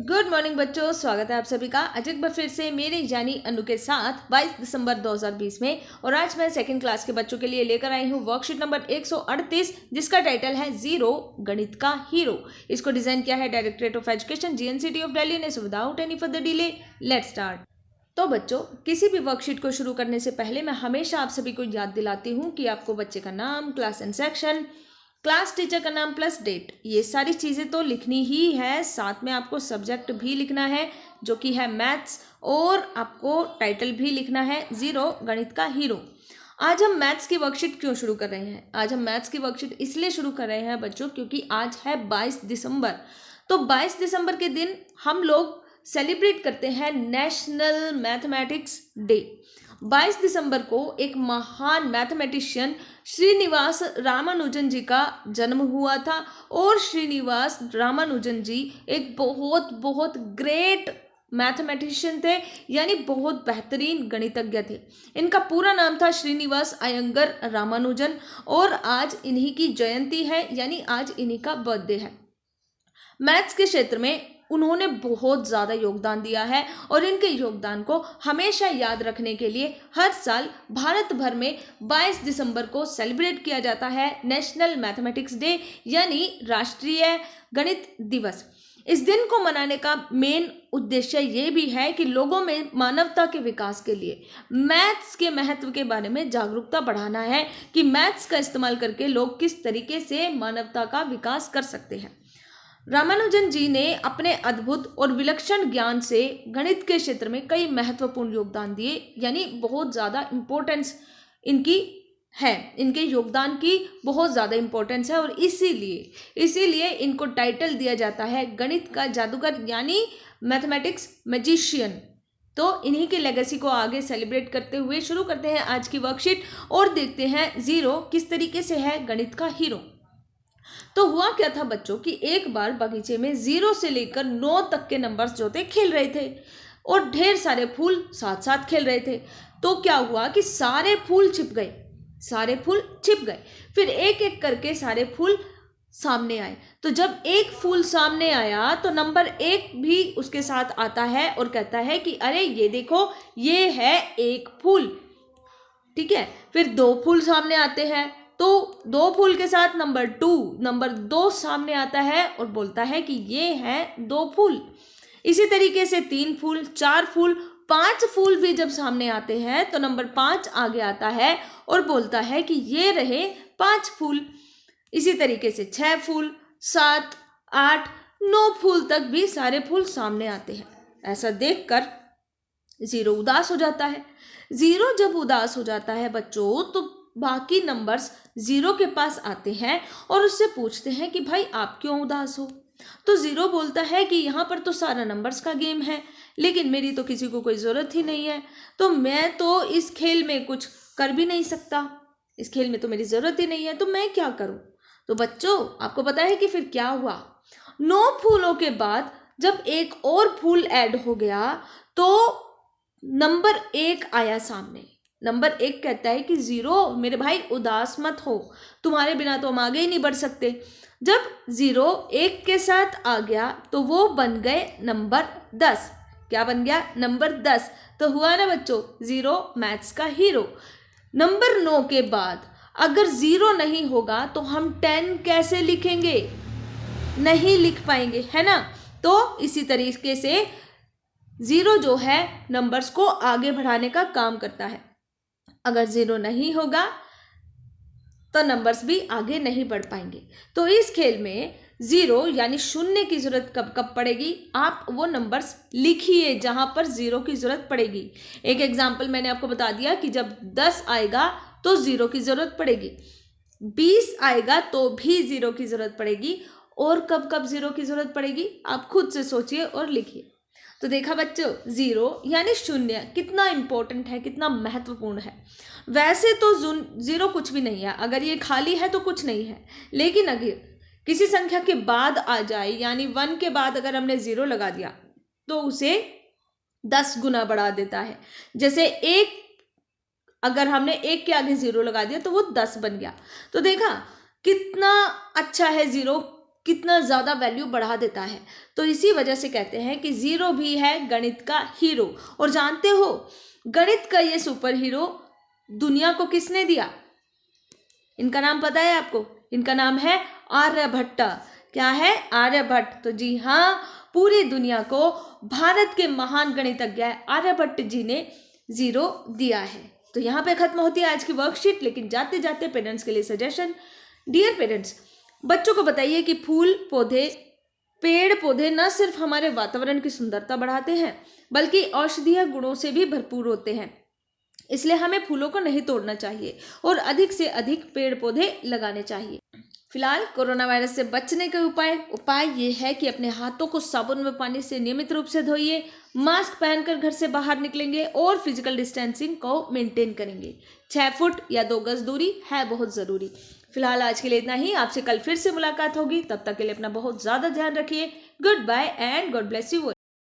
Good morning बच्चों, स्वागत है आप सभी का आज एक बार फिर से मेरे यानी अनु के साथ 22 दिसंबर 2020 में। और आज मैं सेकंड क्लास के बच्चों के लिए लेकर आई हूँ वर्कशीट नंबर 138, जिसका टाइटल है जीरो गणित का हीरो। इसको डिजाइन किया है directorate of education GNCT of Delhi ने। So without any further delay let's start. तो बच्चों, किसी भी वर्कशीट को शुरू करने से पहले मैं हमेशा आप सभी को याद दिलाती हूँ कि आपको बच्चे का नाम, class and section, class teacher का नाम प्लस डेट, ये सारी चीज़ें तो लिखनी ही है। साथ में आपको सब्जेक्ट भी लिखना है जो कि है मैथ्स, और आपको टाइटल भी लिखना है जीरो गणित का हीरो। आज हम मैथ्स की वर्कशीट क्यों शुरू कर रहे हैं? आज हम मैथ्स की वर्कशीट इसलिए शुरू कर रहे हैं बच्चों क्योंकि आज है 22 दिसंबर। तो 22 दिसंबर के दिन हम लोग सेलिब्रेट करते हैं नेशनल मैथमेटिक्स डे। 22 दिसंबर को एक महान मैथमेटिशियन श्रीनिवास रामानुजन जी का जन्म हुआ था, और श्रीनिवास रामानुजन जी एक बहुत बहुत ग्रेट मैथमेटिशियन थे, यानी बहुत बेहतरीन गणितज्ञ थे। इनका पूरा नाम था श्रीनिवास अयंगर रामानुजन, और आज इन्हीं की जयंती है, यानी आज इन्हीं का बर्थडे है। मैथ्स के क्षेत्र में उन्होंने बहुत ज़्यादा योगदान दिया है, और इनके योगदान को हमेशा याद रखने के लिए हर साल भारत भर में 22 दिसंबर को सेलिब्रेट किया जाता है नेशनल मैथमेटिक्स डे, यानी राष्ट्रीय गणित दिवस। इस दिन को मनाने का मेन उद्देश्य ये भी है कि लोगों में मानवता के विकास के लिए मैथ्स के महत्व के बारे में जागरूकता बढ़ाना है कि मैथ्स का इस्तेमाल करके लोग किस तरीके से मानवता का विकास कर सकते हैं। रामानुजन जी ने अपने अद्भुत और विलक्षण ज्ञान से गणित के क्षेत्र में कई महत्वपूर्ण योगदान दिए, यानी बहुत ज़्यादा इम्पोर्टेंस इनकी है, इनके योगदान की बहुत ज़्यादा इम्पोर्टेंस है, और इसीलिए इनको टाइटल दिया जाता है गणित का जादूगर, यानी मैथमेटिक्स मैजिशियन। तो इन्हीं के लेगेसी को आगे सेलिब्रेट करते हुए शुरू करते हैं आज की वर्कशीट, और देखते हैं जीरो किस तरीके से है गणित का हीरो। तो हुआ क्या था बच्चों कि एक बार बगीचे में 0 से लेकर 9 तक के नंबर्स जो थे खेल रहे थे, और ढेर सारे फूल साथ साथ खेल रहे थे। तो क्या हुआ कि सारे फूल छिप गए। फिर एक एक करके सारे फूल सामने आए। तो जब एक फूल सामने आया तो नंबर 1 भी उसके साथ आता है और कहता है कि अरे ये देखो, ये है एक फूल। ठीक है, फिर 2 फूल सामने आते हैं, तो 2 फूल के साथ नंबर 2 सामने आता है और बोलता है कि ये है 2 फूल। इसी तरीके से 3 फूल, 4 फूल, 5 फूल भी जब सामने आते हैं तो नंबर 5 आगे आता है और बोलता है कि ये रहे 5 फूल। इसी तरीके से 6 फूल, 7, 8, 9 फूल तक भी सारे फूल सामने आते हैं। ऐसा देखकर जीरो उदास हो जाता है। जीरो जब उदास हो जाता है बच्चों, तो बाकी नंबर्स जीरो के पास आते हैं और उससे पूछते हैं कि भाई आप क्यों उदास हो। तो जीरो बोलता है कि यहाँ पर तो सारा नंबर्स का गेम है, लेकिन मेरी तो किसी को कोई ज़रूरत ही नहीं है, तो मैं तो इस खेल में कुछ कर भी नहीं सकता, इस खेल में तो मेरी ज़रूरत ही नहीं है, तो मैं क्या करूँ। तो बच्चों, आपको पता है कि फिर क्या हुआ। 9 फूलों के बाद जब एक और फूल ऐड हो गया तो नंबर 1 आया सामने। नंबर 1 कहता है कि जीरो मेरे भाई उदास मत हो, तुम्हारे बिना तो हम आगे ही नहीं बढ़ सकते। जब जीरो 1 के साथ आ गया तो वो बन गए नंबर 10। क्या बन गया? नंबर 10। तो हुआ ना बच्चों, जीरो मैथ्स का हीरो। नंबर 9 के बाद अगर जीरो नहीं होगा तो हम 10 कैसे लिखेंगे? नहीं लिख पाएंगे, है ना। तो इसी तरीके से जीरो जो है नंबर्स को आगे बढ़ाने का काम करता है। अगर जीरो नहीं होगा तो नंबर्स भी आगे नहीं बढ़ पाएंगे। तो इस खेल में जीरो यानी शून्य की जरूरत कब पड़ेगी? आप वो नंबर्स लिखिए जहां पर जीरो की जरूरत पड़ेगी। एक एग्जांपल मैंने आपको बता दिया कि जब 10 आएगा तो जीरो की जरूरत पड़ेगी, 20 आएगा तो भी जीरो की जरूरत पड़ेगी, और कब कब जीरो की जरूरत पड़ेगी आप खुद से सोचिए और लिखिए। तो देखा बच्चों, जीरो यानी शून्य कितना इंपॉर्टेंट है, कितना महत्वपूर्ण है। वैसे तो जीरो कुछ भी नहीं है, अगर ये खाली है तो कुछ नहीं है, लेकिन अगर किसी संख्या के बाद आ जाए, यानी 1 के बाद अगर हमने जीरो लगा दिया तो उसे 10 गुना बढ़ा देता है। जैसे 1, अगर हमने 1 के आगे जीरो लगा दिया तो वो 10 बन गया। तो देखा कितना अच्छा है जीरो, कितना ज़्यादा वैल्यू बढ़ा देता है। तो इसी वजह से कहते हैं कि ज़ीरो भी है गणित का हीरो। और जानते हो गणित का ये सुपर हीरो दुनिया को किसने दिया? इनका नाम पता है आपको? इनका नाम है आर्यभट्ट। क्या है? आर्यभट्ट। तो जी हाँ, पूरी दुनिया को भारत के महान गणितज्ञ आर्यभट्ट जी ने ज़ीरो दिया है। तो यहाँ पे खत्म होती है आज की वर्कशीट। लेकिन जाते जाते पेरेंट्स के लिए सजेशन। डियर पेरेंट्स, बच्चों को बताइए कि फूल पौधे, पेड़ पौधे न सिर्फ हमारे वातावरण की सुंदरता बढ़ाते हैं बल्कि औषधीय गुणों से भी भरपूर होते हैं। इसलिए हमें फूलों को नहीं तोड़ना चाहिए और अधिक से अधिक पेड़ पौधे लगाने चाहिए। फिलहाल कोरोना वायरस से बचने के उपाय ये है कि अपने हाथों को साबुन व पानी से नियमित रूप से धोइए, मास्क पहनकर घर से बाहर निकलेंगे और फिजिकल डिस्टेंसिंग को मेंटेन करेंगे। 6 फुट या 2 गज दूरी है बहुत ज़रूरी। फिलहाल आज के लिए इतना ही। आपसे कल फिर से मुलाकात होगी। तब तक के लिए अपना बहुत ज़्यादा ध्यान रखिए। Goodbye and God bless you.